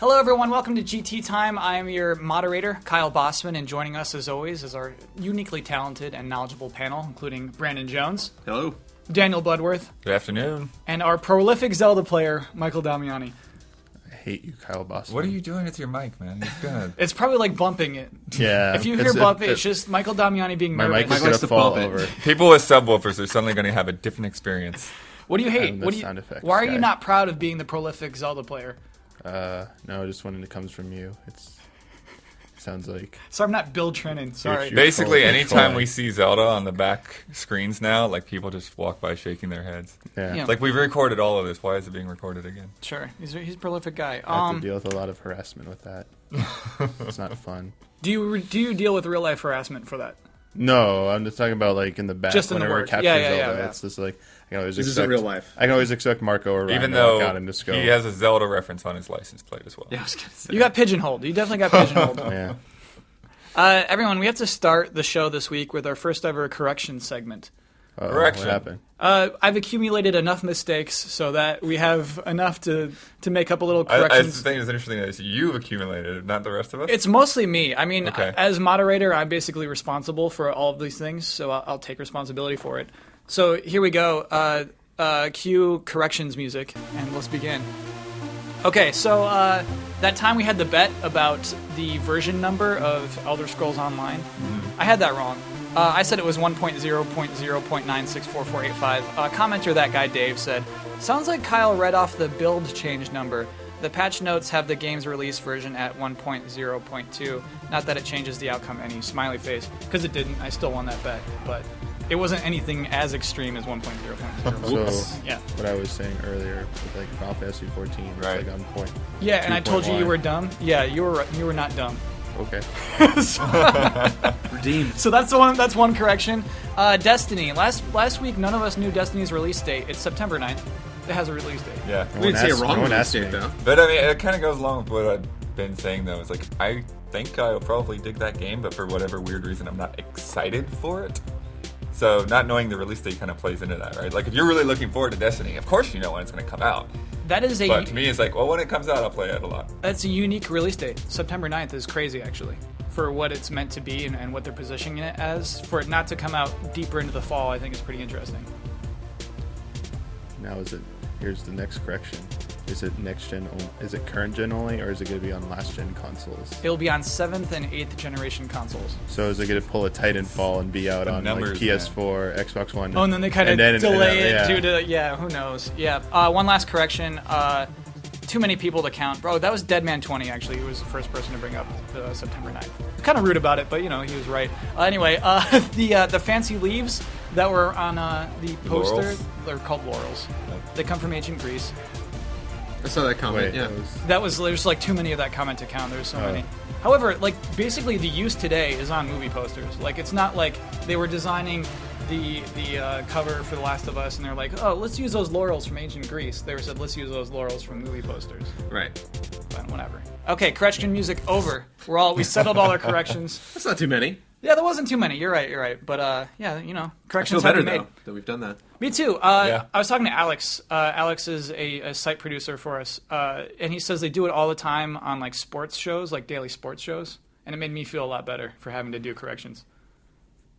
Hello, everyone. Welcome to GT Time. I am your moderator, Kyle Bossman, and joining us, as always, is our uniquely talented and knowledgeable panel, including Brandon Jones. Hello. Daniel Bloodworth. Good afternoon. And our prolific Zelda player, Michael Damiani. I hate you, Kyle Bossman. What are you doing with your mic, man? It's good. It's probably like bumping it. Yeah. If you hear bumping, it's just Michael Damiani being my nervous. mic is going to fall over. People with subwoofers are suddenly going to have a different experience. What do you hate? I'm the What do you? sound effects Why are guy. you not proud of being the prolific Zelda player? No, just when it comes from you. It sounds like... So I'm not Bill Trennan. Sorry. You're Basically, calling- anytime calling. we see Zelda on the back screens now, like people just walk by shaking their heads. Yeah. Yeah. Like we've recorded all of this. Why is it being recorded again? Sure. He's a prolific guy. I have to deal with a lot of harassment with that. It's not fun. Do you deal with real life harassment for that? No, I'm just talking about like in the back Just in the whenever work. it captures Yeah. Zelda. It's just like I can always This expect isn't real life. I can always expect Marco or Ryan Even to walk though out and just go. he has a Zelda reference on his license plate as well. Yeah, I was gonna say. You got pigeonholed. You definitely got pigeonholed. Yeah. Everyone, we have to start the show this week with our first ever correction segment. Correction. What happened? I've accumulated enough mistakes so that we have enough to make up a little I corrections. think it's interesting that you've accumulated, not the rest of us. It's mostly me. I mean, Okay. as moderator, I'm basically responsible for all of these things, so I'll take responsibility for it. So here we go. Cue corrections music, and let's begin. Okay, so that time we had the bet about the version number of Elder Scrolls Online, I had that wrong. I said it was 1.0.0.964485. Commenter, that guy Dave, said, "Sounds like Kyle read off the build change number. The patch notes have the game's release version at 1.0.2. Not that it changes the outcome any." Smiley face. Because it didn't. I still won that bet. But it wasn't anything as extreme as 1.0.0. So Yeah. what I was saying earlier with like Final Fantasy 14, it's Right. like on point. Yeah, and I told you 2.1. were dumb. Yeah, you were not dumb. Okay. Redeemed. So that's the one. That's one correction. Destiny. Last week, none of us knew Destiny's release date. It's September 9th. It has a release date. Yeah. We didn't say a asked- wrong no one release asked date, me. though. But I mean, it kind of goes along with what I've been saying, though. It's like, I think I'll probably dig that game, but for whatever weird reason, I'm not excited for it. So not knowing the release date kind of plays into that, right? Like, if you're really looking forward to Destiny, of course you know when it's going to come out. That is a. But to me, it's like, well, when it comes out, I'll play it a lot. That's a unique release date. September 9th is crazy, actually, for what it's meant to be and what they're positioning it as. For it not to come out deeper into the fall, I think is pretty interesting. Now here's the next correction. Is it next gen? Is it current gen only, or is it going to be on last gen consoles? It'll be on 7th and 8th generation consoles. So is it going to pull a Titanfall and be out The on like numbers, PS4, Xbox One? Oh, and then they kind of then- delay it yeah. due to, who knows. Yeah, one last correction. Too many people to count. Bro, that was Deadman20, actually. He was the first person to bring up September 9th. Kind of rude about it, but, he was right. Anyway, the fancy leaves that were on the poster, Laurels? they're called laurels. They come from ancient Greece. I saw that comment. Wait, yeah. There's like too many of that comment to count. There's so Oh. many. However, like basically the use today is on movie posters. Like it's not like they were designing the cover for The Last of Us and they're like, oh, let's use those laurels from ancient Greece. They said, let's use those laurels from movie posters. Right. But whatever. Okay, correction music over. We settled all our corrections. That's not too many. Yeah, there wasn't too many. You're right. But yeah, I feel corrections have better, been made. though, that we've done that. Me too. Yeah. I was talking to Alex. Alex is a site producer for us, and he says they do it all the time on like sports shows, like daily sports shows, and it made me feel a lot better for having to do corrections.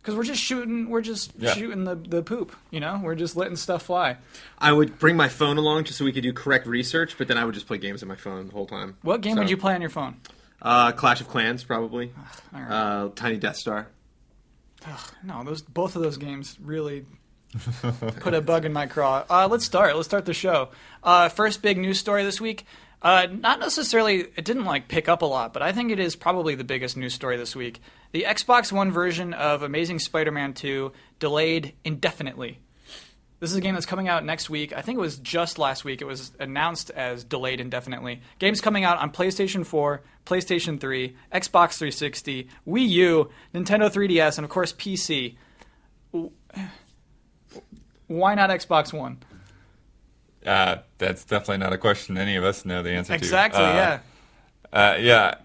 Because we're just shooting the poop, We're just letting stuff fly. I would bring my phone along just so we could do correct research, but then I would just play games on my phone the whole time. What game So, would you play on your phone? Clash of Clans, probably. All right. Tiny Death Star. No, both of those games really put a bug in my craw. Let's start the show. First big news story this week. Not necessarily, it didn't pick up a lot, but I think it is probably the biggest news story this week. The Xbox One version of Amazing Spider-Man 2 delayed indefinitely. This is a game that's coming out next week. I think it was just last week. It was announced as delayed indefinitely. Game's coming out on PlayStation 4, PlayStation 3, Xbox 360, Wii U, Nintendo 3DS, and of course PC. Why not Xbox One? That's definitely not a question any of us know the answer Exactly, to. yeah. Yeah.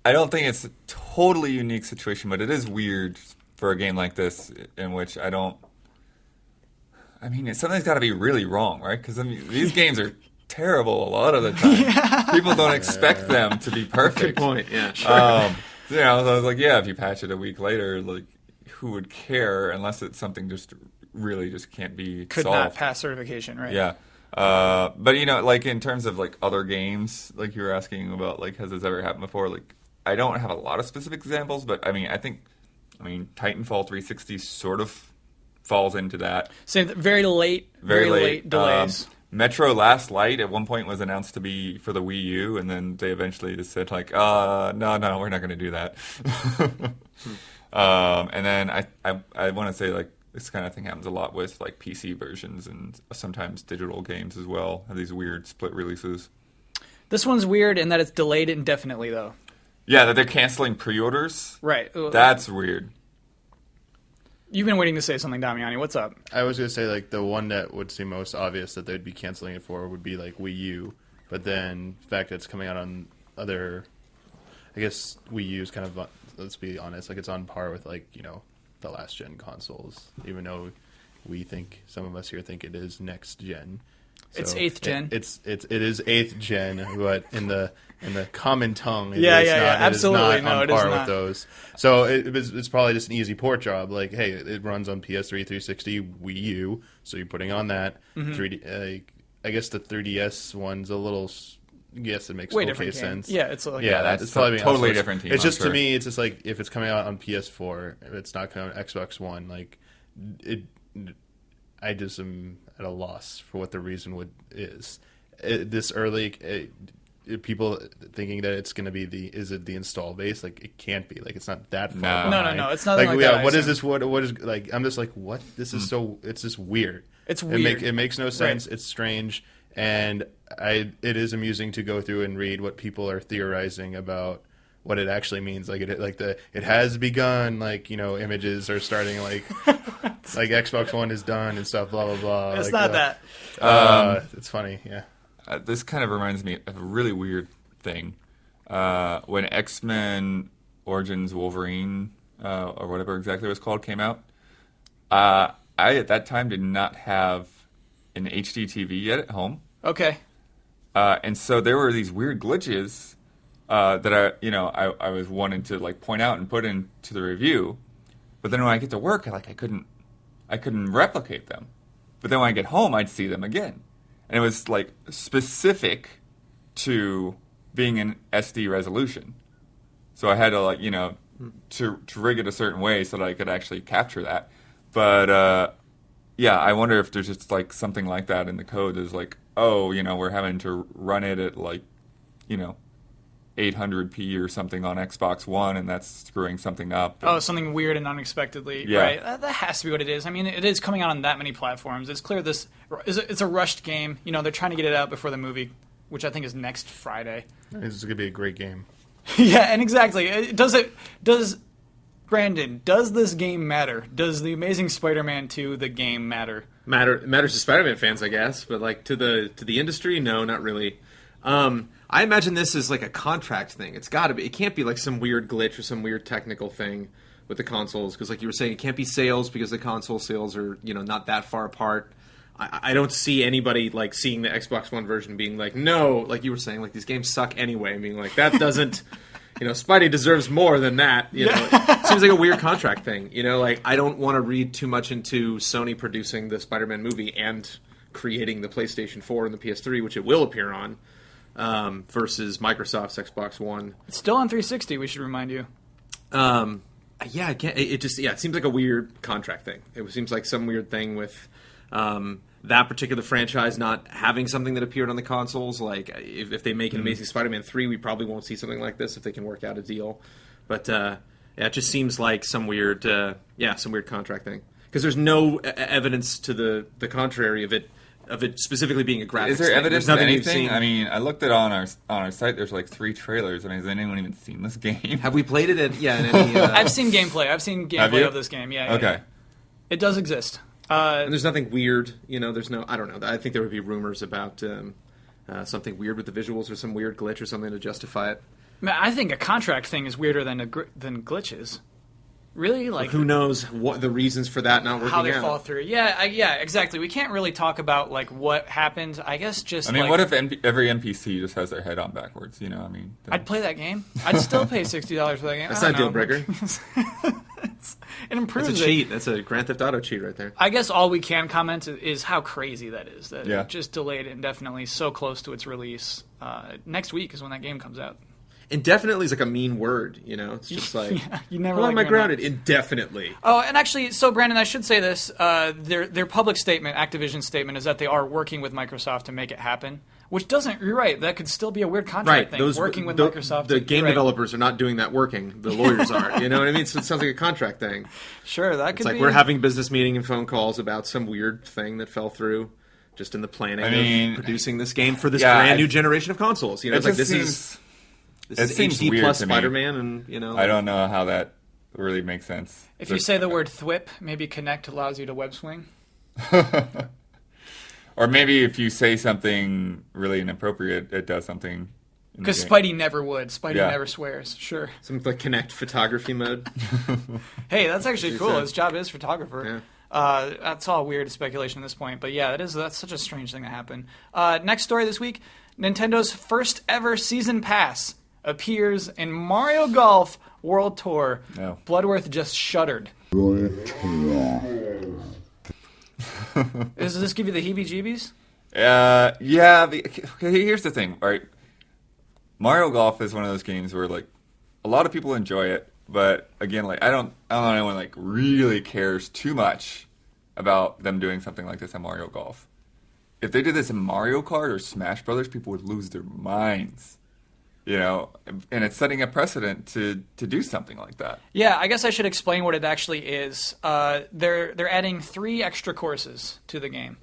I don't think it's a totally unique situation, but it is weird for a game like this in which something's got to be really wrong, right? Because these games are terrible a lot of the time. People don't expect them to be perfect. Good point. Yeah. Sure. So I was like, yeah, if you patch it a week later, like, who would care unless it's something just really just can't be Could solved. not pass certification, right? Yeah. But like in terms of like other games, like you were asking about, like, has this ever happened before? Like, I don't have a lot of specific examples, but I mean, Titanfall 360 sort of falls into that. Same, very late delays. Metro Last Light at one point was announced to be for the Wii U, and then they eventually just said, like, no, we're not going to do that. And then I want to say, like, this kind of thing happens a lot with, like, PC versions and sometimes digital games as well, have these weird split releases. This one's weird in that it's delayed indefinitely, though. Yeah, that they're canceling pre-orders. Right. That's weird. You've been waiting to say something, Damiani. What's up? I was going to say, like, the one that would seem most obvious that they'd be canceling it for would be, like, Wii U. But then the fact that it's coming out on other... I guess Wii U is kind of, let's be honest, like, it's on par with, like, you know, the last-gen consoles. Even though some of us here think it is next-gen. So It's 8th gen. It is 8th gen, but in the common tongue, it absolutely, is not on it is par not. with those. So it's probably just an easy port job. Like, hey, it runs on PS3, 360, Wii U, so you're putting on that. 3D. I guess the 3DS one's a little. Yes, it makes Way okay different game. sense. Yeah, it's like that's it's probably totally outsourced. different team. It's just I'm sure. to me, it's just like if it's coming out on PS4, if it's not coming on Xbox One, like I just am at a loss for what the reason is. This early, people thinking that it's going to be the install base, like it can't be. Like it's not that far. No, it's nothing like that. What is this? What is like? I'm just like, what? This is so. It's just weird. It's weird. It makes no sense. Right. It's strange, and it is amusing to go through and read what people are theorizing about what it actually means. Like it has begun. Like, you know, images are starting. Like like Xbox One is done and stuff. Blah blah blah. It's like, not that. It's funny. Yeah. This kind of reminds me of a really weird thing. When X-Men Origins Wolverine, or whatever exactly it was called, came out, I at that time did not have an HD TV yet at home. Okay. And so there were these weird glitches that I was wanting to, like, point out and put into the review. But then when I get to work, I couldn't replicate them. But then when I get home, I'd see them again. And it was, like, specific to being in SD resolution. So I had to, like, to rig it a certain way so that I could actually capture that. But, yeah, I wonder if there's just, like, something like that in the code that's like, oh, we're having to run it at, like, 800p or something on Xbox One, and that's screwing something up. Oh, something weird and unexpectedly. Yeah. Right. That has to be what it is. I mean, it is coming out on that many platforms. It's clear it's a rushed game. They're trying to get it out before the movie, which I think is next Friday. This is gonna be a great game. Yeah, and exactly. Brandon, does this game matter? Does the Amazing Spider-Man 2, the game, matter? Matters to Spider-Man fans, I guess, but like to the industry, no, not really. I imagine this is like a contract thing. It's got to be. It can't be like some weird glitch or some weird technical thing with the consoles, because like you were saying, it can't be sales because the console sales are not that far apart. I don't see anybody like seeing the Xbox One version being like, no, like you were saying, like these games suck anyway. I mean, like that doesn't. Spidey deserves more than that. It seems like a weird contract thing. Like I don't want to read too much into Sony producing the Spider-Man movie and creating the PlayStation 4 and the PS3, which it will appear on, versus Microsoft's Xbox One. It's still on 360. We should remind you. Yeah, I can't. It seems like a weird contract thing. It seems like some weird thing with that particular franchise not having something that appeared on the consoles. Like, if they make an Amazing Spider-Man 3, we probably won't see something like this if they can work out a deal. But, it just seems like some weird contract thing. Because there's no evidence to the contrary of it specifically being a graphics Is there thing. evidence There's of nothing anything? you've seen. I mean, I looked at on our site. There's like 3 trailers. I mean, has anyone even seen this game? Have we played it in any... I've seen gameplay. Have you? Of this game. Yeah. Okay. Yeah. It does exist. And there's nothing weird, there's no, I don't know. I think there would be rumors about something weird with the visuals or some weird glitch or something to justify it. Man, I think a contract thing is weirder than glitches. Really? Like, Who knows what the reasons for that not working how they out? fall through. Yeah, yeah, exactly. We can't really talk about like what happened. I guess just. I mean, like, what if every NPC just has their head on backwards? You know, I mean, I'd play that game. I'd still pay $60 for that game. That's I not a don't deal know. breaker. It improves That's a it. cheat. That's a Grand Theft Auto cheat right there. I guess all we can comment is how crazy that is. That Yeah. it just delayed indefinitely, so close to its release. Next week is when that game comes out. Indefinitely is like a mean word, you know? It's just like, Yeah, you never. why like am I hearing grounded? Indefinitely. that. Oh, and actually, so Brandon, I should say this: their public statement, Activision's statement, is that they are working with Microsoft to make it happen. Which doesn't. You're right. That could still be a weird contract Right. thing. Those working with the, Microsoft. The you're game right. developers are not doing that working. The lawyers are. You know what I mean? So it sounds like a contract thing. Sure, that could It's like be. we're having business meeting and phone calls about some weird thing that fell through just in the planning of producing this game for this brand new generation of consoles. You know, it it's like just this it is seems HD weird plus to me. Spider-Man, and you know, I don't know how that really makes sense. If you say the word "thwip," maybe Connect allows you to web swing. Or maybe if you say something really inappropriate, it does something. in the Because game. Spidey never would. Spidey Yeah. never swears. Sure. some like Kinect photography mode. Hey, that's actually cool. that? His job is photographer. That's all weird speculation at this point, but yeah, that's such a strange thing to happen. Next story this week: Nintendo's first ever season pass appears in Mario Golf World Tour. No. Bloodworth just shuddered. Does this give you the heebie-jeebies? Yeah. Okay, here's the thing, all right? Mario Golf is one of those games where like a lot of people enjoy it, but again, like I don't know anyone like really cares too much about them doing something like this in Mario Golf. If they did this in Mario Kart or Smash Brothers, people would lose their minds. You know, and it's setting a precedent to do something like that. Yeah, I guess I should explain what it actually is. They're adding 3 extra courses to the game,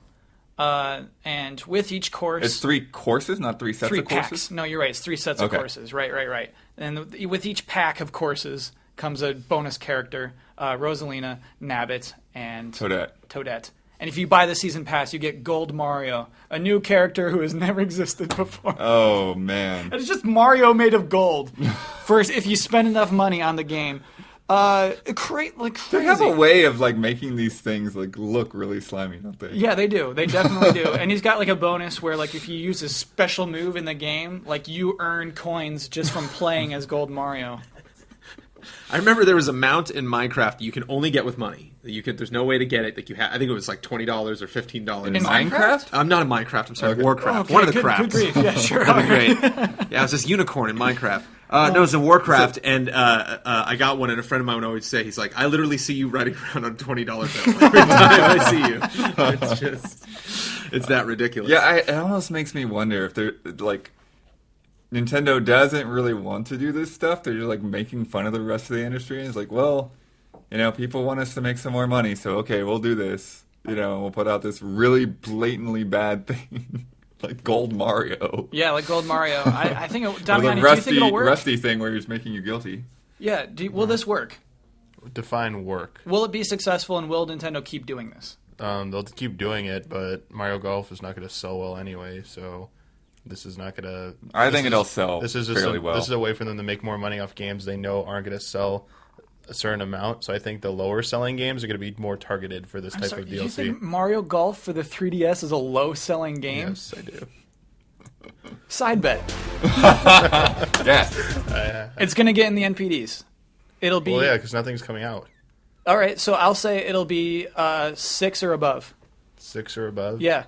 and with each course, It's 3 courses, not 3 sets 3 of packs. courses. No, you're right. It's 3 sets Okay. of courses. Right. And with each pack of courses comes a bonus character: Rosalina, Nabbit, and Toadette. And if you buy the season pass, you get Gold Mario, a new character who has never existed before. Oh man. It's just Mario made of gold. First, if you spend enough money on the game, crazy. They have a way of like making these things like look really slimy, don't they? Yeah, they do. They definitely do. And he's got like a bonus where like if you use a special move in the game, like you earn coins just from playing as Gold Mario. I remember there was a mount in Minecraft you can only get with money. There's no way to get it. Like I think it was like $20 or $15. In Minecraft? I'm not in Minecraft. I'm sorry, Okay. Warcraft. Okay, One of the good crafts. grief. Yeah, sure. That'd be great. Yeah, it was this unicorn in Minecraft. No, it was in Warcraft, and I got one, and a friend of mine would always say, he's like, I literally see you riding around on a $20 bill every time I see you. It's that ridiculous. Yeah, it almost makes me wonder if they're like Nintendo doesn't really want to do this stuff. They're just like making fun of the rest of the industry, and it's like, well, you know, people want us to make some more money, so okay, we'll do this. You know, we'll put out this really blatantly bad thing. Like Gold Mario. Yeah, like Gold Mario. I think, Or Damiani, the do you think it'll work? rusty thing where he's making you guilty. Yeah, will this work? Define work. Will it be successful, and will Nintendo keep doing this? They'll keep doing it, but Mario Golf is not going to sell well anyway, so this is not going to... I think it'll sell This is just fairly well. This is a way for them to make more money off games they know aren't going to sell a certain amount, so I think the lower selling games are going to be more targeted for this type of Do you DLC. think Mario Golf for the 3DS is a low-selling game? Yes, I do. Side bet. Yes. It's going to get in the NPDs. It'll be... Well, yeah, because nothing's coming out. All right, so I'll say it'll be 6 or above. 6 or above? Yeah,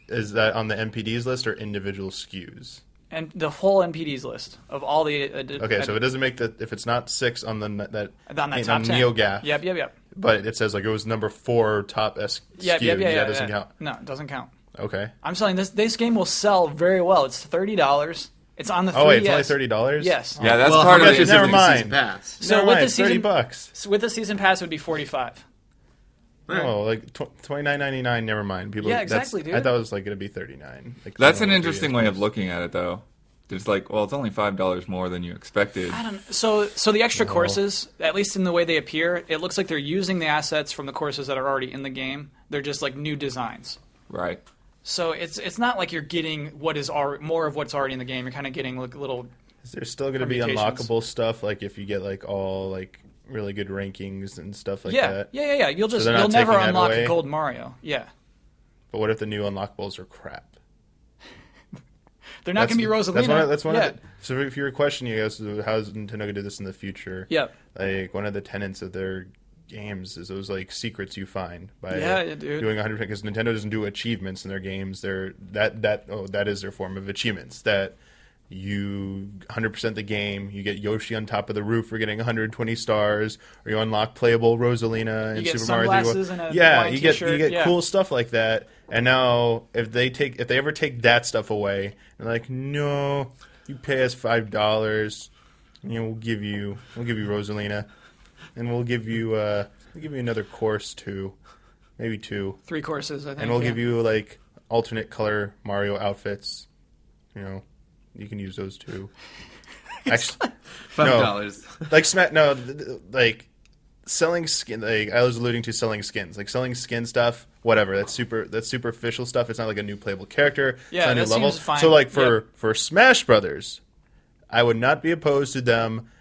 Is that on the NPDs list or individual SKUs? and the whole NPDs list of all the... Okay, so it doesn't make that... If it's not 6 on the on that on top 10. NeoGAF, Yep. but it says like it was number 4 top SKU, Yep. that doesn't count. No, it doesn't count. Okay. I'm selling this game will sell very well. It's $30. It's on the 3DS. Oh wait, it's only $30. Yes. Yeah, that's Well, part how of much it. is it Never in the mind. season pass? So Never with mind, the season $30. So with the season pass it would be $45. Oh, like $29.99. Never mind. People. Yeah, exactly, dude. I thought it was like going to be $39. Like, That's an normal interesting 3DS way of games. looking at it, though. It's like, well, it's only $5 more than you expected. I don't know. So the extra courses, at least in the way they appear, it looks like they're using the assets from the courses that are already in the game. They're just like new designs. Right. So it's not like you're getting what is more of what's already in the game. You're kind of getting like little... Is there still going to be permutations. unlockable stuff? Like if you get like all like really good rankings and stuff like yeah, that. yeah. You'll they're not you'll never taking that unlock away? a gold Mario. Yeah, But what if the new unlockables are crap? they're not going to be Rosalina. That's one yeah. of the, so if you're questioning, I guess, how's Nintendo going to do this in the future? Yep. Like, one of the tenets of their games is those, like, secrets you find by Yeah, dude. doing 100%, because Nintendo doesn't do achievements in their games. That is their form of achievements. That you 100% the game, you get Yoshi on top of the roof for getting 120 stars, or you unlock playable Rosalina in get Super Mario 3 sunglasses and a yeah, Hawaiian you get t-shirt, yeah. cool stuff like that. And now if they ever take that stuff away, they're like, no, you pay us $5, we'll give you Rosalina, and we'll give you another course too, maybe 2, 3 courses, I think. and we'll yeah. give you like alternate color Mario outfits. You can use those too. Actually, $5. like selling skin. Like I was alluding to, selling skins. Like selling skin stuff. Whatever. That's superficial stuff. It's not like a new playable character. Yeah, it's not a new that level. seems fine. So like Yep. for Smash Brothers, I would not be opposed to them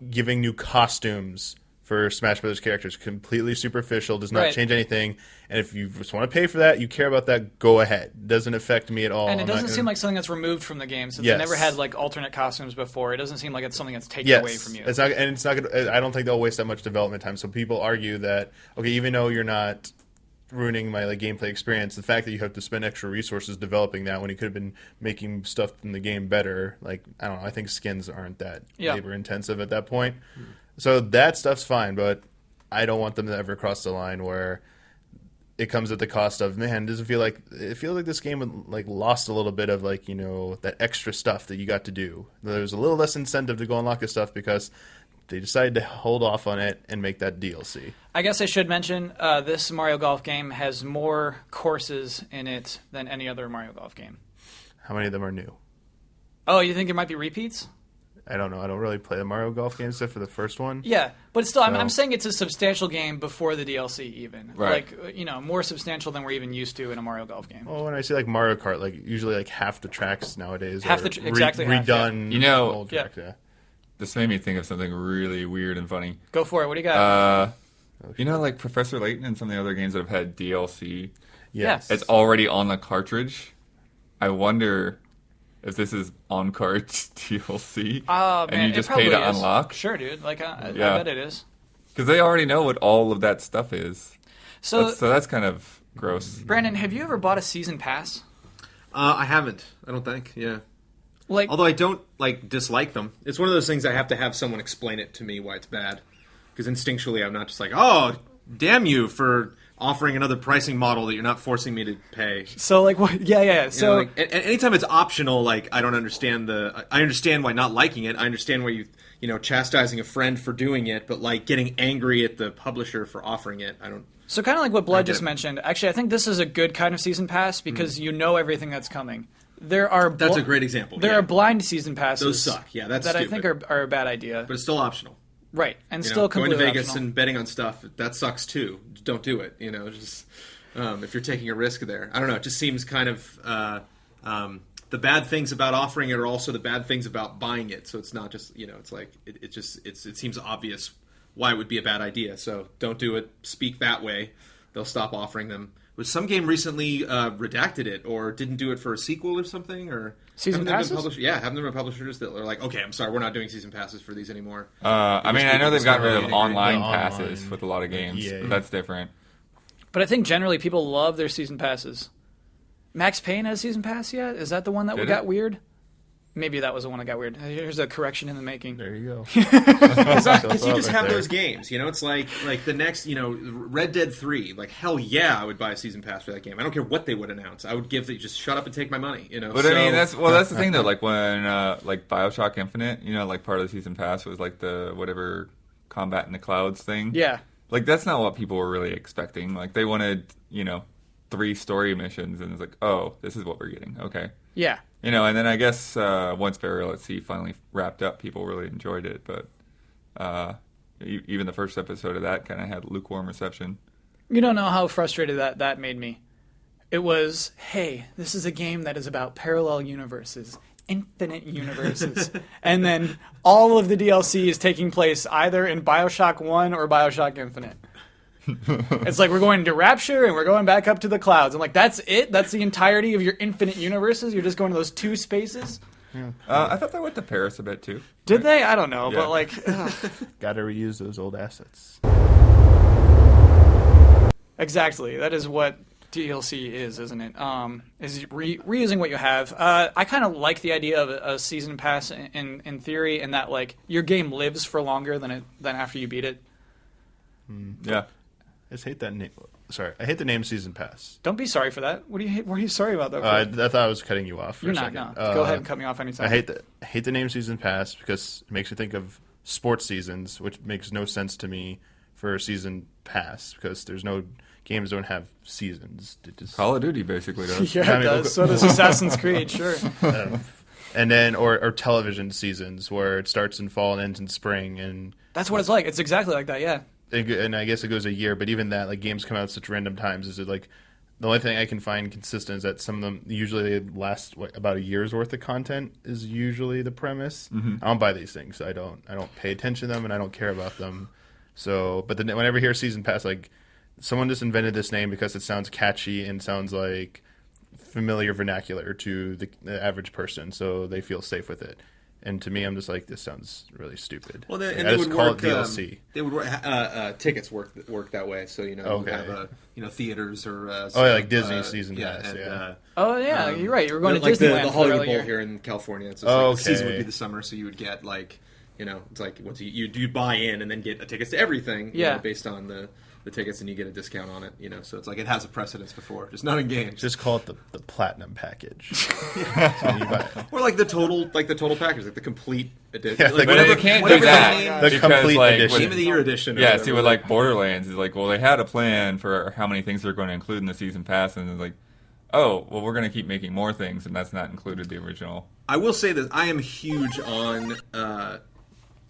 giving new costumes for Smash Brothers characters. Completely superficial, does not Right. change anything. And if you just want to pay for that, you care about that, go ahead. Doesn't affect me at all. And it I'm not doesn't gonna- seem like something that's removed from the game, since Yes. they never had like alternate costumes before. It doesn't seem like it's something that's taken Yes, away from you. it's not, and it's not. I don't think they'll waste that much development time. So people argue that even though you're not ruining my gameplay experience, the fact that you have to spend extra resources developing that when you could have been making stuff in the game better, I don't know. I think skins aren't that labor intensive at that point. So that stuff's fine, but I don't want them to ever cross the line where it comes at the cost of, man, it feels like this game lost a little bit of that extra stuff that you got to do. There's a little less incentive to go unlock this stuff because they decided to hold off on it and make that DLC. I guess I should mention this Mario Golf game has more courses in it than any other Mario Golf game. How many of them are new? Oh, you think there might be repeats? I don't know. I don't really play the Mario Golf games except for the first one. Yeah, but still, I'm So- saying it's a substantial game before the DLC even. Right. More substantial than we're even used to in a Mario Golf game. Well, when I say Mario Kart, usually half the tracks nowadays Half are the exactly half, redone. yeah. old tracks, yeah. This made me think of something really weird and funny. Go for it. What do you got? Professor Layton and some of the other games that have had DLC, Yes. it's already on the cartridge. I wonder if this is on cart DLC, Oh, and man, you just it pay to probably is. unlock. Sure, dude. I Yeah. bet it is. Because they already know what all of that stuff is. So, So that's kind of gross. Brandon, have you ever bought a season pass? I haven't. I don't think. Yeah. Like, Although I don't dislike them. It's one of those things I have to have someone explain it to me why it's bad. Because instinctually I'm not just like, oh, damn you for offering another pricing model that you're not forcing me to pay. so like what? Yeah. So Anytime it's optional, I don't understand I understand why not liking it. I understand why chastising a friend for doing it, but getting angry at the publisher for offering it, I don't. So kind of like what Blood get just it. mentioned. Actually, I think this is a good kind of season pass because you know everything that's coming. There are That's a great example. There yeah. are blind season passes. Those suck. Yeah, that's that I stupid. think are a bad idea. But it's still optional. Right, and You know, still going to completely Vegas optional. and betting on stuff, that sucks too. Don't do it. Just if you're taking a risk there. I don't know. It just seems kind of the bad things about offering it are also the bad things about buying it. So it's not just it seems obvious why it would be a bad idea. So don't do it. Speak that way. They'll stop offering them. Was some game recently redacted it or didn't do it for a sequel or something? Or Season passes? haven't there been publishers that are like, okay, I'm sorry, we're not doing season passes for these anymore. I know they've gotten rid of The online online. passes with a lot of games. EA. But that's different. But I think generally people love their season passes. Max Payne has season pass yet? Is that the one that Did got it? weird? Maybe that was the one that got weird. Here's a correction in the making. There you go. Because you just have those games, it's like the next, Red Dead 3. Hell yeah, I would buy a season pass for that game. I don't care what they would announce. I would just shut up and take my money. But I mean, that's the thing though. When BioShock Infinite, part of the season pass was the whatever combat in the clouds thing. Yeah. That's not what people were really expecting. They wanted 3 story missions, and it's oh, this is what we're getting. Okay. Yeah. And then I guess once Burial at Sea finally wrapped up, people really enjoyed it. But even the first episode of that kind of had lukewarm reception. You don't know how frustrated that made me. It was, hey, this is a game that is about parallel universes, infinite universes. And then all of the DLC is taking place either in Bioshock 1 or Bioshock Infinite. It's like we're going to Rapture and we're going back up to the clouds. I'm like, that's it? That's the entirety of your infinite universes? You're just going to those two spaces? I thought they went to Paris a bit too. Did they? I don't know, Yeah. but like... Got to reuse those old assets. Exactly. That is what DLC is, isn't it? Is reusing what you have. I kind of like the idea of a season pass in theory, and that like your game lives for longer than after you beat it. Yeah. I just hate that name. Sorry, I hate the name Season Pass. Don't be sorry for that. What are you sorry about that for? I thought I was cutting you off. For You're a not. second. No. Go ahead and cut me off anytime. I hate the name Season Pass because it makes me think of sports seasons, which makes no sense to me for a season pass because there's no games don't have seasons. Call of Duty basically does. Yeah, it does. So does Assassin's Creed. Sure. And then or television seasons where it starts in fall and ends in spring, and That's what it's like. It's exactly like that. Yeah. and I guess it goes a year, but even that, like, games come out at such random times. Is it like the only thing I can find consistent is that some of them usually last about a year's worth of content is usually the premise. I don't buy these things. I don't pay attention to them, and I don't care about them. So, but then whenever I hear season pass, like someone just invented this name because it sounds catchy and sounds like familiar vernacular to the average person, so they feel safe with it. And to me, I'm just like, this sounds really stupid. Well, Like, and I they just would call work. it DLC. They would work. Tickets work that way. So you Okay. you have theaters or like Disney season pass, and, yeah. Oh yeah, you're right. You were going to like Disneyland the for Hollywood earlier. Bowl here in California. It's just like the season would Okay. be the summer, so you would get like it's like once you buy in and then get tickets to everything. Yeah. Based on the tickets, and you get a discount on it. So it's like it has a precedence before, just not in games. Just call it the platinum package. That's when you buy it. Or like the total package, like the complete edition. Yeah, like but But they you can't do whatever that. name- The because, complete like, edition. Game of the Year edition. or Yeah, whatever. see, with like Borderlands, is like, well, they had a plan for how many things they're going to include in the season pass, and it's like, oh, well, we're going to keep making more things, and that's not included the original. I will say that I am huge on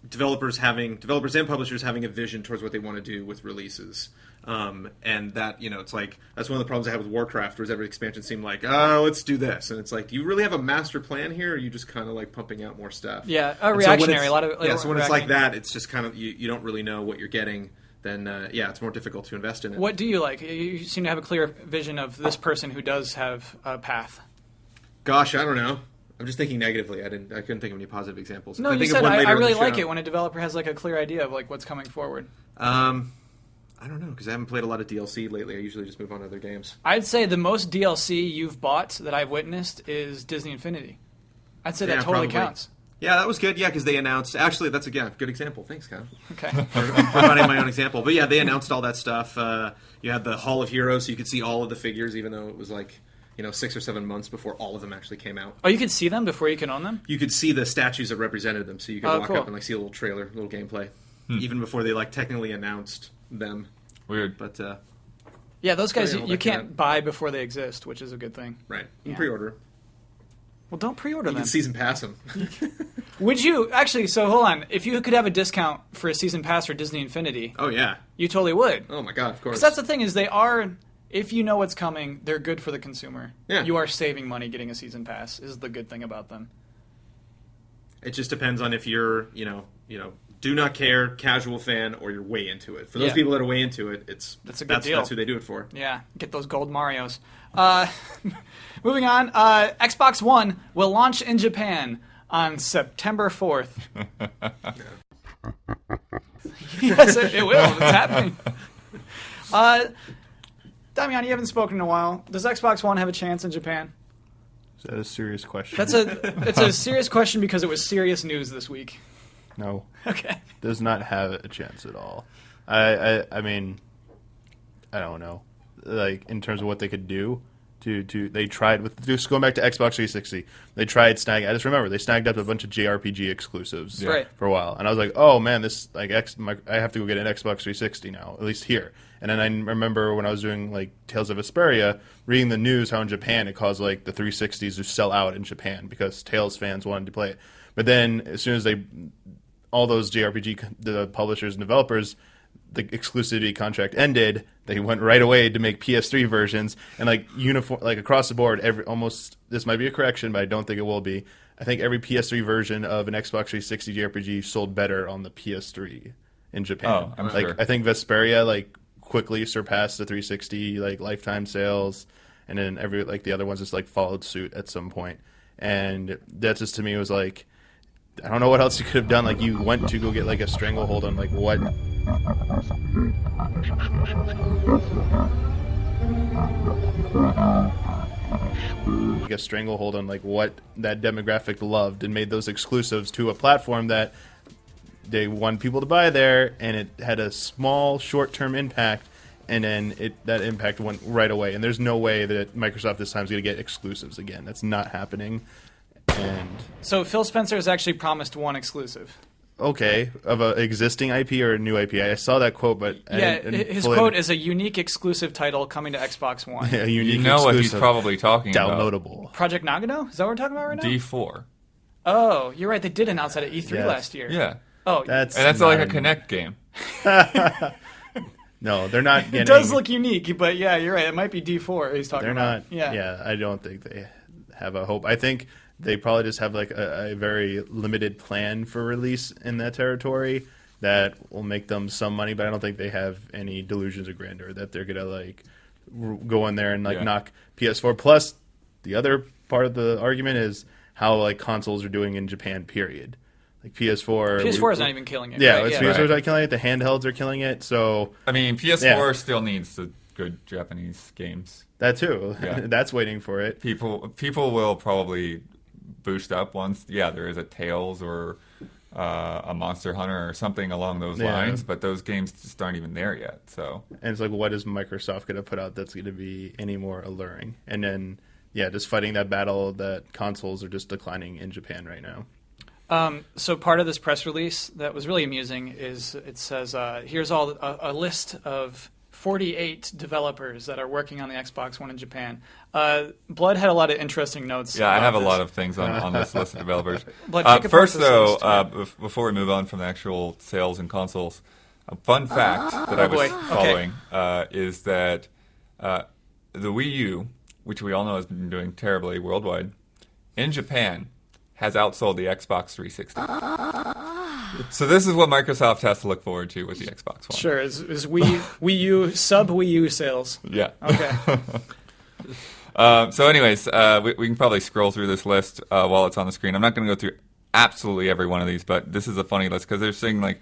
developers and publishers having a vision towards what they want to do with releases. And that, it's like, that's one of the problems I have with Warcraft, where every expansion seemed like, oh, let's do this. And it's like, do you really have a master plan here, or are you just kind of like pumping out more stuff? Yeah, And so when reactionary. it's- A lot of yeah, so when it's like reacting. that, it's just kind of, you don't really know what you're getting, then, it's more difficult to invest in it. What do you like? You seem to have a clear vision of this person who does have a path. Gosh, I don't know. I'm just thinking negatively. I couldn't think of any positive examples. No, If I you think of said one I later in the really like show- it when a developer has like a clear idea of like what's coming forward. I don't know, because I haven't played a lot of DLC lately. I usually just move on to other games. I'd say the most DLC you've bought that I've witnessed is Disney Infinity. I'd say that Yeah, totally probably. counts. Yeah, that was good. Yeah, because they announced. Actually, that's a good example. Thanks, Kyle, Okay. for finding my own example. But yeah, they announced all that stuff. You had the Hall of Heroes, so you could see all of the figures, even though it was like 6 or 7 months before all of them actually came out. Oh, you could see them before you can own them? You could see the statues that represented them, so you could Oh, walk cool. up and like see a little trailer, a little gameplay, even before they like technically announced them. Weird. But Yeah, those guys Yeah, you well, can't that- buy before they exist, which is a good thing. right, you Yeah. pre-order. Well, don't pre-order You them. can season pass them. Would you actually? So hold on. If you could have a discount for a season pass for Disney Infinity, Oh yeah. you totally would. Oh my god, of course. Because that's the thing is they are. If you know what's coming, they're good for the consumer. Yeah. You are saving money getting a season pass. Is the good thing about them. It just depends on if you're, do not care, casual fan, or you're way into it. For those Yeah. people that are way into it, That's a good deal. That's who they do it for. Yeah, get those gold Marios. Moving on, Xbox One will launch in Japan on September 4th. Yes, it will. It's happening. Damian, you haven't spoken in a while. Does Xbox One have a chance in Japan? Is that a serious question? It's a serious question because it was serious news this week. No. Okay. Does not have a chance at all. I mean, I don't know. Like, in terms of what they could do, they tried with just going back to Xbox 360. They tried snag. I just remember they snagged up a bunch of JRPG exclusives Right. for a while, and I was like, oh man, this like I have to go get an Xbox 360 now, at least here. And then I remember when I was doing like Tales of Vesperia, reading the news how in Japan it caused like the 360s to sell out in Japan because Tales fans wanted to play it. But then as soon as all those the publishers and developers, the exclusivity contract ended, they went right away to make PS3 versions, and like uniform, like across the board, almost, this might be a correction, but I don't think it will be. I think every PS3 version of an Xbox 360 JRPG sold better on the PS3 in Japan. Oh, I'm sure. I think Vesperia like quickly surpassed the 360 like lifetime sales, and then the other ones just like followed suit at some point. And that just to me was like, I don't know what else you could have done. Like you went to go get like a stranglehold on like what. Like a stranglehold on like what that demographic loved and made those exclusives to a platform that they want people to buy there, and it had a small short-term impact, and then that impact went right away. And there's no way that Microsoft this time is going to get exclusives again. That's not happening. And So Phil Spencer has actually promised one exclusive. okay, of an existing IP or a new IP. I saw that quote, but His quote is a unique exclusive title coming to Xbox One. a unique You know what he's exclusive, probably talking about. downloadable. Project Nagano? Is that what we're talking about right now? D4. Oh, you're right. They did announce that at E3 Yes. last year. Yeah. Oh, That's And that's not like a an- Kinect game. No, they're not getting. it does look unique, but yeah, you're right. It might be D4 he's talking They're about. not. Yeah, I don't think they have a hope. I think they probably just have like a very limited plan for release in that territory that will make them some money, but I don't think they have any delusions of grandeur that they're gonna like go in there and like knock PS4. Plus, the other part of the argument is how like consoles are doing in Japan. Period. Like PS4. PS4 is not even killing it. Yeah, right? PS4 is not killing it. The handhelds are killing it. So I mean, PS4 still needs the good Japanese games. that too. Yeah. That's waiting for it. People will probably boost up once, there is a Tales or a Monster Hunter or something along those lines, but those games just aren't even there yet. So, And it's like, what is Microsoft going to put out that's going to be any more alluring? And then, just fighting that battle that consoles are just declining in Japan right now. So part of this press release that was really amusing is it says, here's a list of 48 developers that are working on the Xbox One in Japan. Blood had a lot of interesting notes. I have a this. lot of things on this list of developers. Blood, take apart First, this though, list. before we move on from the actual sales and consoles, a fun fact that I was boy. following is that the Wii U, which we all know has been doing terribly worldwide, in Japan has outsold the Xbox 360. So this is what Microsoft has to look forward to with the Xbox One. Sure, is Wii U sub Wii U sales? Yeah. Okay. So anyways, we can probably scroll through this list while it's on the screen. I'm not going to go through absolutely every one of these, but this is a funny list because they're saying like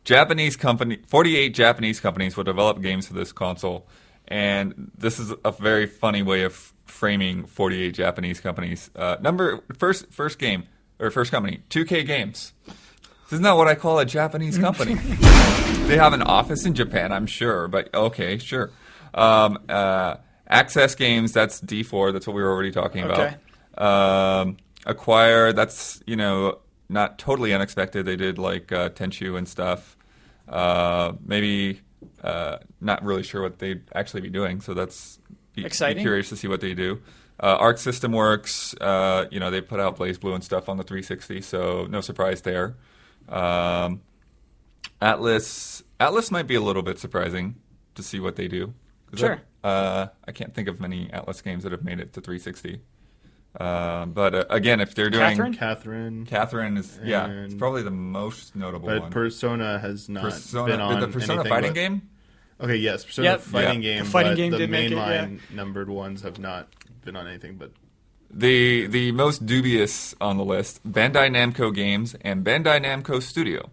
48 Japanese companies will develop games for this console, and this is a very funny way of framing 48 Japanese companies. First company, 2K Games. This is not what I call a Japanese company. They have an office in Japan, I'm sure, but okay, sure. Access Games, that's D4, that's what we were already talking about. Okay. Acquire, that's, not totally unexpected. They did like Tenchu and stuff. Maybe not really sure what they'd actually be doing, so that's be curious to see what they do. Arc System Works, they put out Blaze Blue and stuff on the 360, so no surprise there. Atlas might be a little bit surprising to see what they do. Sure. I can't think of many Atlas games that have made it to 360. But again, if they're doing Catherine is it's probably the most notable one. But Persona has not been on the Persona fighting game. Okay, yes, Persona fighting game. The fighting but game the did make it, mainline numbered ones have not been on anything. But the most dubious on the list: Bandai Namco Games and Bandai Namco Studio,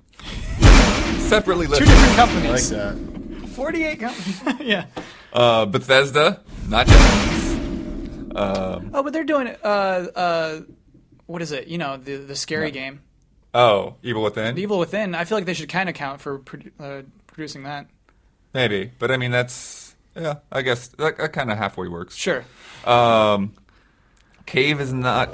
separately listed. 2 different companies. I like that. 48 companies. Yeah. Bethesda, not Japanese. But they're doing what is it? The scary game. Oh, Evil Within. The Evil Within. I feel like they should kind of count for producing that. Maybe, but I mean that's I guess that kind of halfway works. Sure. Cave is not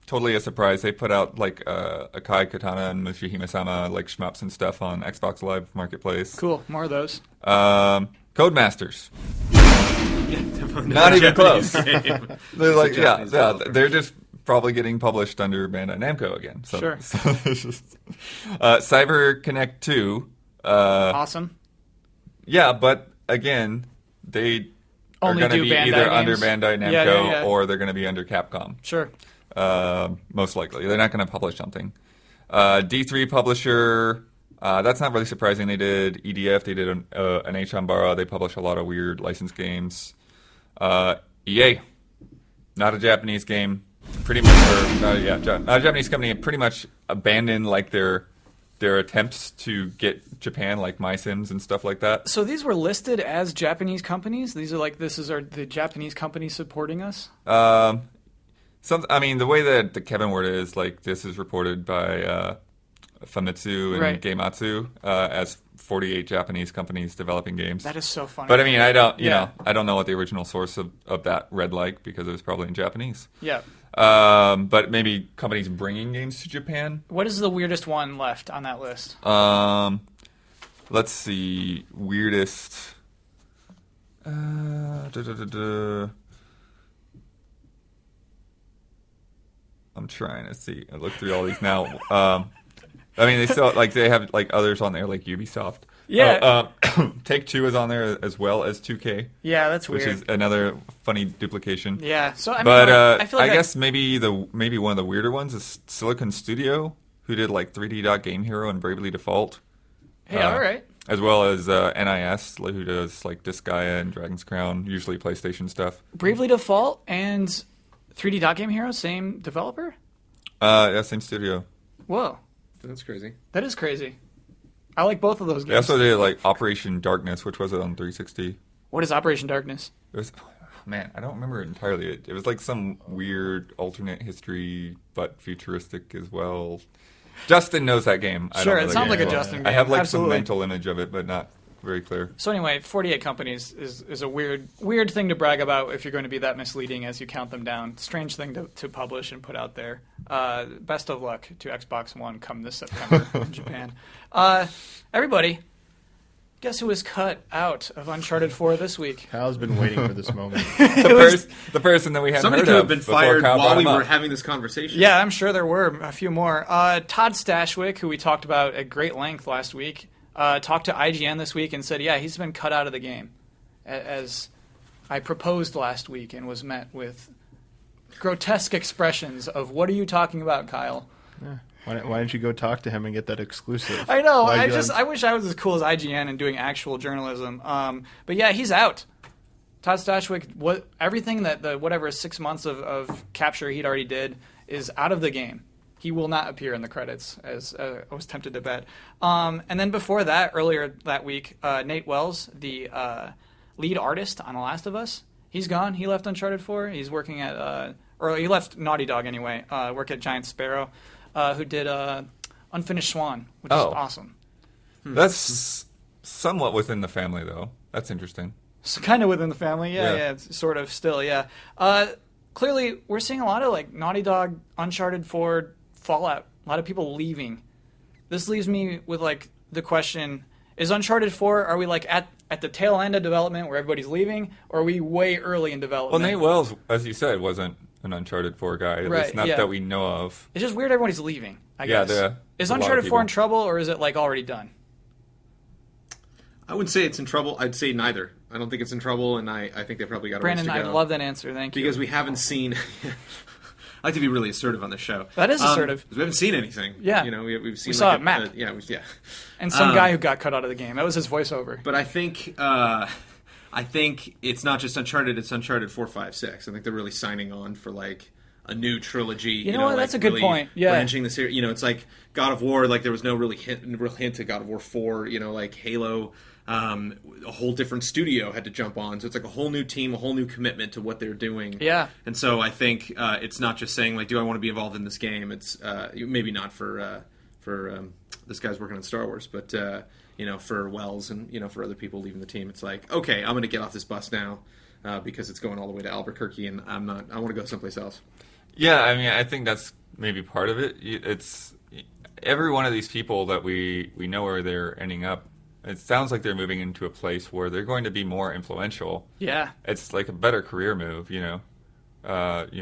totally a surprise. They put out like Akai Katana and Mushihime-sama like shmups and stuff on Xbox Live Marketplace. Cool. More of those. Codemasters. Definitely Not even close. Game. They're like Japanese developer. they're just probably getting published under Bandai Namco again. So, Sure. Cyber Connect 2. Awesome. Yeah, but again, they Only are going to do be Bandai either games. under Bandai Namco Yeah. or they're going to be under Capcom. Sure. most likely. They're not going to publish something. D3 publisher, that's not really surprising. They did EDF, they did an H-on-Bara. They publish a lot of weird licensed games. EA, not a Japanese game. Pretty much, not a Japanese company. Pretty much abandoned like their attempts to get Japan, like My Sims and stuff like that. So these were listed as Japanese companies? These are like, the Japanese company supporting us? The way that the Kevin word is, like, this is reported by Famitsu and Right. Gematsu as 48 Japanese companies developing games. That is so funny. But I mean, I don't know what the original source of that read like, because it was probably in Japanese. Yeah. But maybe companies bringing games to Japan. What is the weirdest one left on that list? Let's see. Weirdest. I'm trying to see. I looked through all these now. They still they have like others on there, like Ubisoft. Yeah. Take-Two is on there as well as 2K. Yeah, that's weird. Which is another funny duplication. Yeah. So I feel like I guess maybe one of the weirder ones is Silicon Studio, who did like 3D Game Hero and Bravely Default. Hey, all right. As well as NIS, who does like Disgaea and Dragon's Crown, usually PlayStation stuff. Bravely Default and 3D Game Hero, same developer? Yeah, same studio. Whoa. That's crazy. That is crazy. I like both of those They games. also did like Operation Darkness, which was on 360. What is Operation Darkness? It was, man, I don't remember it entirely. It was like some weird alternate history, but futuristic as well. Justin knows that game. I Sure, don't know it the sounds game like a as well. Justin game. I have like Absolutely. some mental image of it, but not very clear. So anyway, 48 companies is a weird thing to brag about if you're going to be that misleading as you count them down. Strange thing to publish and put out there. Best of luck to Xbox One come this September in Japan. Everybody, guess who was cut out of Uncharted 4 this week? Kyle's been waiting for this moment. The person that we hadn't Somebody heard could of have been before fired Kyle while brought we him were up. having this conversation. Yeah, I'm sure there were a few more. Todd Stashwick, who we talked about at great length last week, talked to IGN this week and said, yeah, he's been cut out of the game, as I proposed last week and was met with grotesque expressions of, what are you talking about, Kyle? Yeah. Why didn't you go talk to him and get that exclusive? I know. Why'd you I wish I was as cool as IGN and doing actual journalism. But yeah, he's out. Todd Stashwick, everything that the 6 months of capture he'd already did is out of the game. He will not appear in the credits, as I was tempted to bet. And then before that, earlier that week, Nate Wells, the lead artist on The Last of Us, he's gone. He left Uncharted 4. He's working at, or he left Naughty Dog anyway, work at Giant Sparrow, who did Unfinished Swan, which is awesome. That's somewhat within the family, though. That's interesting. So kind of within the family, yeah, it's sort of still, yeah. Clearly, we're seeing a lot of like Naughty Dog, Uncharted 4, Fallout. A lot of people leaving. This leaves me with like the question: is Uncharted 4? Are we like at the tail end of development where everybody's leaving, or are we way early in Well, development? Nate Wells, as you said, wasn't an Uncharted 4 guy. At Right, least not yeah. that we know of. It's just weird everybody's leaving. I Yeah, guess. is Is a lot of Uncharted 4 in people. trouble, or is it like already done? I wouldn't say it's in trouble. I'd say neither. I don't think it's in trouble, and I think they probably got a Brandon, ways I to go. love that answer. Thank you. Because we haven't seen... I like to be really assertive on this show. That is assertive. 'Cause we haven't seen anything. Yeah. You know, we've seen... We saw like a map. yeah. And some guy who got cut out of the game. That was his voiceover. But I think it's not just Uncharted, it's Uncharted 4, 5, 6. I think they're really signing on for like a new trilogy. You know what? like, That's a good really point. Yeah. branching the series. You know, it's like God of War. Like there was no real hint to God of War 4. You know, like Halo. A whole different studio had to jump on, so it's like a whole new team, a whole new commitment to what they're doing. Yeah. And so I think it's not just saying like, do I want to be involved in this game? It's maybe not for this guy's working on Star Wars, but for Wells and for other people leaving the team, it's like, okay, I'm going to get off this bus now because it's going all the way to Albuquerque, and I want to go someplace else. Yeah, I mean, I think that's maybe part of it. It's every one of these people that we know where they're ending up. It sounds like they're moving into a place where they're going to be more influential. Yeah. It's like a better career move,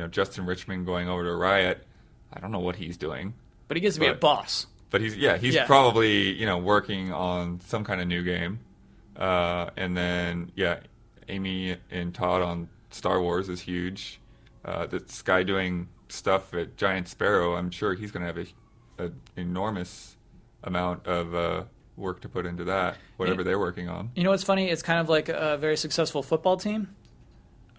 Justin Richmond going over to Riot. I don't know what he's doing. But he gets to be a boss. But he's probably, working on some kind of new game. And then, Amy and Todd on Star Wars is huge. This guy doing stuff at Giant Sparrow, I'm sure he's going to have an enormous amount of work to put into that, whatever they're working on. You know what's funny? It's kind of like a very successful football team.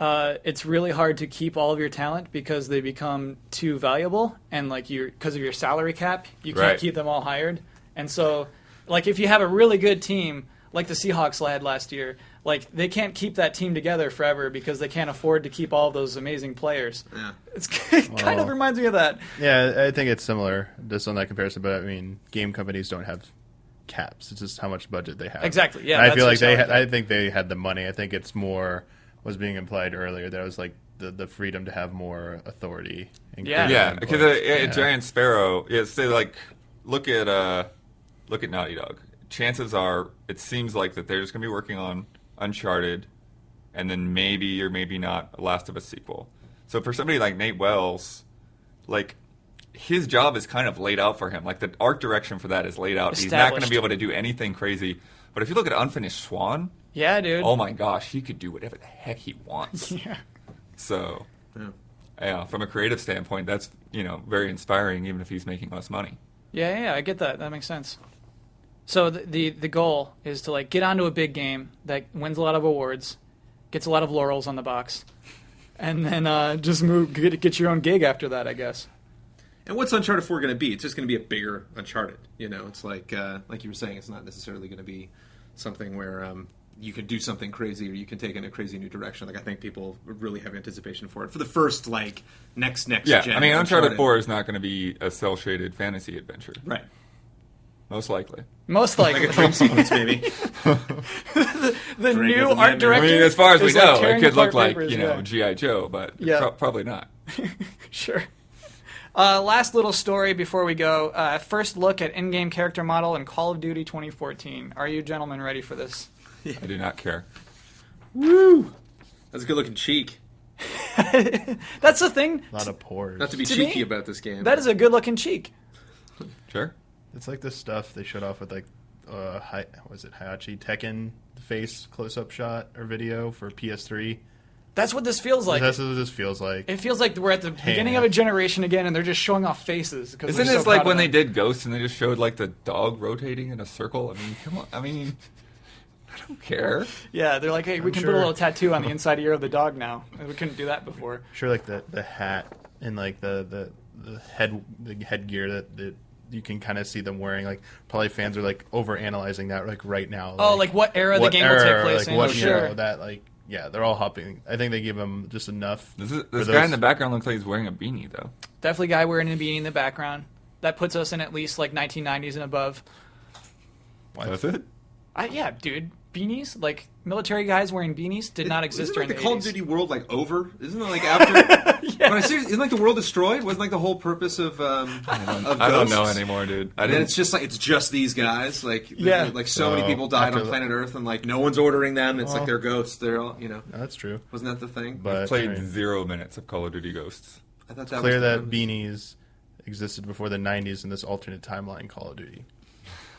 It's really hard to keep all of your talent because they become too valuable, and like because of your salary cap, you can't keep them all hired. And so, like if you have a really good team, like the Seahawks had last year, like they can't keep that team together forever because they can't afford to keep all those amazing players. Yeah. It kind of reminds me of that. Yeah, I think it's similar just on that comparison, but I mean, game companies don't have caps. It's just how much budget they have. Exactly. Yeah. And I feel like I think they had the money. I think it's more was being implied earlier that it was like the freedom to have more authority. Yeah, because at Giant Sparrow, say like look at Naughty Dog. Chances are, it seems like that they're just going to be working on Uncharted, and then maybe or maybe not a Last of Us sequel. So for somebody like Nate Wells, like his job is kind of laid out for him. Like the art direction for that is laid out. He's not going to be able to do anything crazy. But if you look at Unfinished Swan, yeah, dude. Oh my gosh, he could do whatever the heck he wants. Yeah. So, yeah, from a creative standpoint, that's very inspiring, even if he's making less money. Yeah, I get that. That makes sense. So the goal is to like get onto a big game that wins a lot of awards, gets a lot of laurels on the box, and then just get your own gig after that, I guess. And what's Uncharted 4 going to be? It's just going to be a bigger Uncharted. It's like you were saying, it's not necessarily going to be something where you can do something crazy or you can take in a crazy new direction. Like I think people really have anticipation for it for the first next yeah, gen. I mean, Uncharted 4 is not going to be a cel-shaded fantasy adventure, right? Most likely. Like a dream sequence, maybe. the new art director. I mean, as far as we know, it could look like papers, G.I. Joe, but probably not. Sure. Last little story before we go. First look at in-game character model in Call of Duty 2014. Are you gentlemen ready for this? Yeah. I do not care. Woo! That's a good-looking cheek. That's the thing. A lot of pores. Not to be cheeky about this game. That is a good-looking cheek. Sure. It's like the stuff they showed off with Hayachi Tekken face close-up shot or video for PS3. That's what this feels like. That's what this feels like. It feels like we're at the beginning of a generation again, and they're just showing off faces. Isn't this like when they did Ghosts and they just showed like the dog rotating in a circle? I mean, come on. I mean, I don't care. Yeah, they're like, hey, we can put a little tattoo on the inside ear of the dog now. We couldn't do that before. Sure, like the hat and like the headgear that you can kind of see them wearing. Like probably fans are like over analyzing that like right now. Like what era the game will take place in? Sure, that like. Yeah, they're all hopping. I think they give them just enough. This guy in the background looks like he's wearing a beanie, though. Definitely guy wearing a beanie in the background. That puts us in at least like 1990s and above. What? That's it? Yeah, dude. Beanies? Like military guys wearing beanies did not exist during the 80s. Call of Duty world over? Isn't it like after? Yes. Isn't like the world destroyed? Wasn't like the whole purpose of I don't know anymore, dude. And it's just like it's just these guys. Like so many people died on planet Earth, and like no one's ordering them. It's like they're ghosts. They're all That's true. Wasn't that the thing? But I've played 0 minutes of Call of Duty Ghosts. I thought clear that beanies existed before the 90s in this alternate timeline Call of Duty.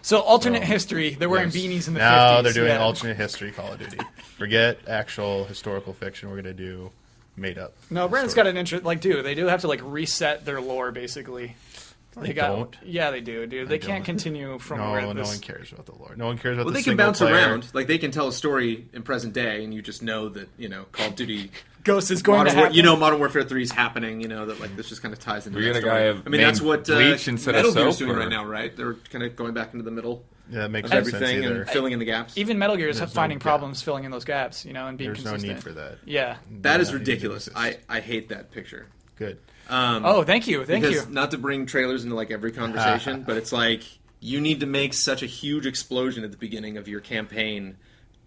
So alternate history, they're wearing beanies in the 50s. Now they're doing alternate history Call of Duty. Forget actual historical fiction. We're going to do made up. No, Brandon's got an interest. They do have to reset their lore basically. They don't. Yeah, they do, dude. They can't continue from where no one cares about the lore. No one cares about the they can bounce around. Like they can tell a story in present day, and you just know that Call of Duty Ghost is going to happen. Modern Warfare 3 is happening. That this just kind of ties into. We that get a story. guy of that's what Bleach instead Metal of Gear's soap, doing right now, right? They're kind of going back into the middle. Yeah, that makes of everything and filling in the gaps. Even Metal Gear is finding problems filling in those gaps, and being There's consistent. no need for that. Yeah, that is ridiculous. I hate that picture. Good. Thank you. Not to bring trailers into every conversation, but it's like you need to make such a huge explosion at the beginning of your campaign.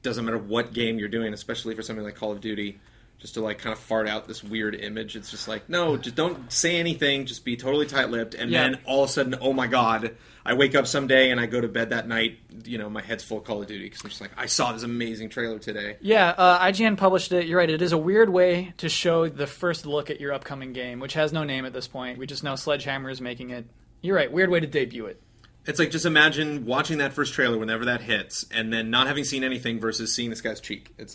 Doesn't matter what game you're doing, especially for something like Call of Duty, just to kind of fart out this weird image. It's just no, just don't say anything. Just be totally tight-lipped, and then all of a sudden, oh my god, I wake up someday and I go to bed that night. My head's full of Call of Duty because I'm just I saw this amazing trailer today. Yeah, IGN published it. You're right. It is a weird way to show the first look at your upcoming game, which has no name at this point. We just know Sledgehammer is making it. You're right. Weird way to debut it. It's just imagine watching that first trailer whenever that hits, and then not having seen anything versus seeing this guy's cheek. It's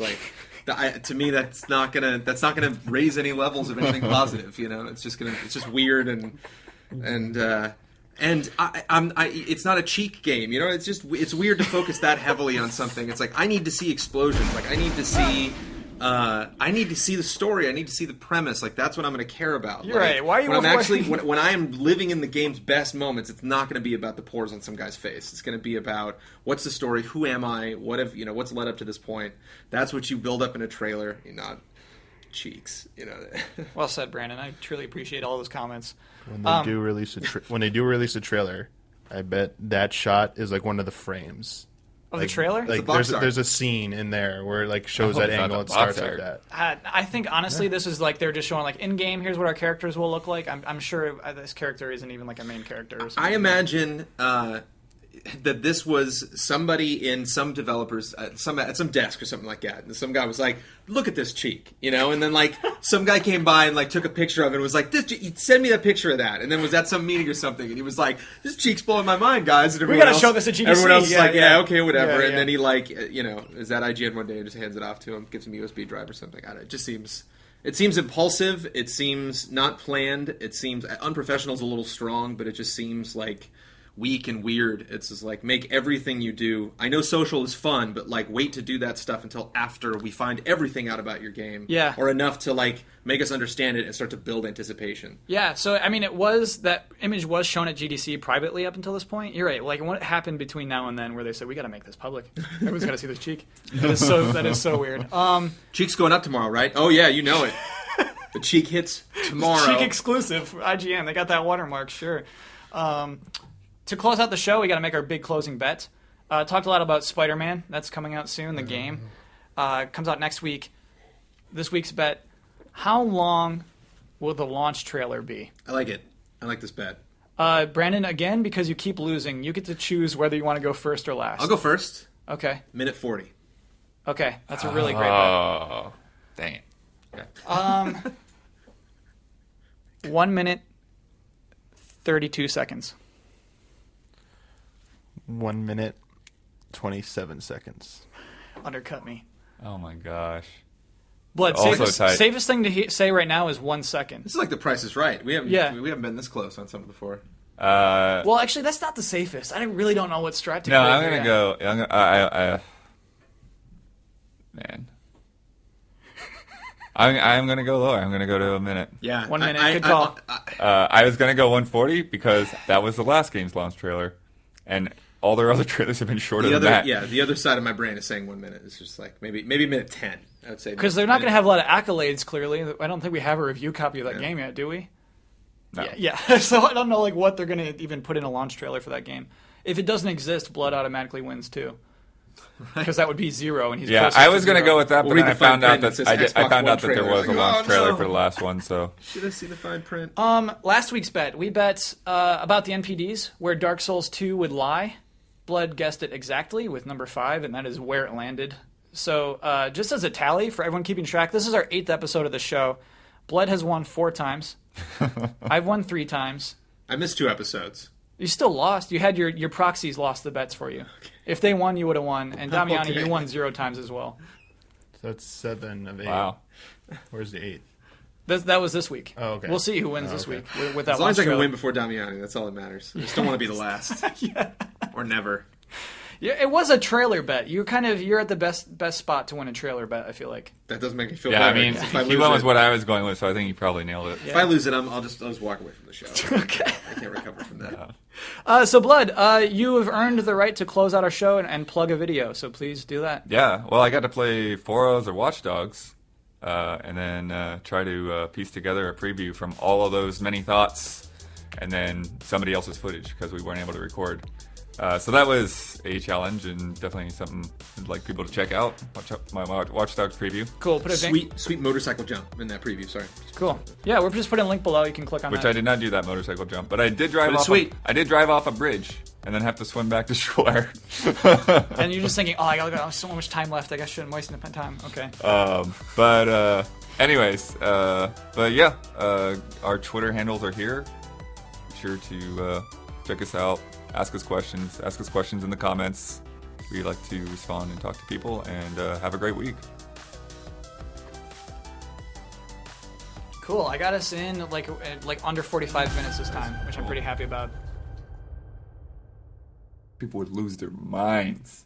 To me, that's not gonna raise any levels of anything positive. It's just weird and it's not a cheek game. It's weird to focus that heavily on something. It's like I need to see explosions. Like I need to see the story. I need to see the premise. Like that's what I'm going to care about. You're right. Why are you? When I am living in the game's best moments, it's not going to be about the pores on some guy's face. It's going to be about what's the story, who am I, what's led up to this point. That's what you build up in a trailer, not cheeks. Well said, Brandon. I truly appreciate all those comments. When they do release a trailer, I bet that shot is like one of the frames. Of the trailer? Like there's a scene in there where it like shows that angle and starts like that. I think honestly this is like they're just showing like in game. Here's what our characters will look like. I'm sure this character isn't even like a main character. Or something. I imagine that this was somebody in some developers at some desk or something like that. And some guy was like, "Look at this cheek," and then like some guy came by and like took a picture of it and was like, "Send me that picture of that." And then was at some meeting or something, and he was like, "This cheek's blowing my mind, guys." And we gotta show this at GDC. Everyone else is like, "Yeah, okay, whatever." And then he like, is that IGN one day and just hands it off to him, gives him a USB drive or something. It just seems. It seems impulsive. It seems not planned. It seems unprofessional is a little strong, but it just seems like weak and weird. It's just like make everything you do. I know social is fun, but like wait to do that stuff until after we find everything out about your game. Yeah. Or enough to like make us understand it and start to build anticipation. Yeah. So I mean, that image was shown at GDC privately up until this point. You're right. Like what happened between now and then, where they said we got to make this public. Everyone's got to see this cheek. That is so weird. Cheek's going up tomorrow, right? Oh yeah, you know it. The cheek hits tomorrow. Cheek exclusive for IGN. They got that watermark. Sure. To close out the show, we got to make our big closing bet. Talked a lot about Spider-Man. That's coming out soon, the game. Comes out next week. This week's bet, how long will the launch trailer be? I like it. I like this bet. Brandon, again, because you keep losing, you get to choose whether you want to go first or last. I'll go first. Okay. Minute 40. Okay, that's a really great bet. Oh, dang it. Okay. 1 minute, 32 seconds. 1 minute, 27 seconds. Undercut me. Oh my gosh. Blood, Also tight. safest thing to say right now is 1 second. This is like The Price is Right. We haven't been this close on something before. Well, actually, that's not the safest. I really don't know what strat to No, go. I'm gonna go. Man. I'm gonna go lower. I'm gonna go to a minute. Yeah. 1 minute. Good call. I was gonna go 140 because that was the last game's launch trailer, and all their other trailers have been shorter than that. Yeah, the other side of my brain is saying 1 minute. It's just like maybe minute 10. I would say because they're not going to have a lot of accolades. Clearly, I don't think we have a review copy of that game yet, do we? No. Yeah. So I don't know like what they're going to even put in a launch trailer for that game. If it doesn't exist, Blood automatically wins too. Because that would be 0, and he's closest I was to going to 0. go with that, but then I found out that there was a Like, launch trailer no. for the last one. So Should I see the fine print? Last week's bet, we bet about the NPDs, where Dark Souls 2 would lie. Blood guessed it exactly with number 5, and that is where it landed. So just as a tally for everyone keeping track, this is our 8th episode of the show. Blood has won 4 times. I've won 3 times. I missed 2 episodes. You still lost. You had your proxies lost the bets for you. Okay. If they won, you would have won. And Damiani, Okay. you won 0 times as well. So that's 7 of 8. wow. Where's the 8th? That was this week. Oh, okay. We'll see who wins this week with that As long as I can trailer. win before Damiani, that's all that matters. I just don't want to be the last. Yeah. Or never. Yeah, it was a trailer bet. You're at the best spot to win a trailer bet, I feel like. That doesn't make me feel Yeah, I better. mean, If I he lose went with it- what I was going with, so I think he probably nailed it. If I lose it, I'll just walk away from the show. Okay. I can't recover from that. So, Blood, you have earned the right to close out our show and plug a video, so please do that. Yeah, well, I got to play Forza or Watch Dogs, and then try to piece together a preview from all of those many thoughts, and then somebody else's footage because we weren't able to record. So that was a challenge and definitely something I'd like people to check out. My Watch Dogs preview, Cool. Put a Sweet motorcycle jump in that preview. Sorry. Cool. Yeah, we're just putting a link below. You can click on which that. I did not do that motorcycle jump, but I did drive But it's off. sweet. I did drive off a bridge and then have to swim back to shore. And you're just thinking, I got so much time left. I guess I shouldn't waste my time. Okay. Anyways, but yeah, our Twitter handles are here. Be sure to check us out. Ask us questions in the comments. We like to respond and talk to people, and have a great week. Cool. I got us in like under 45 minutes this time, which I'm pretty happy about. People would lose their minds.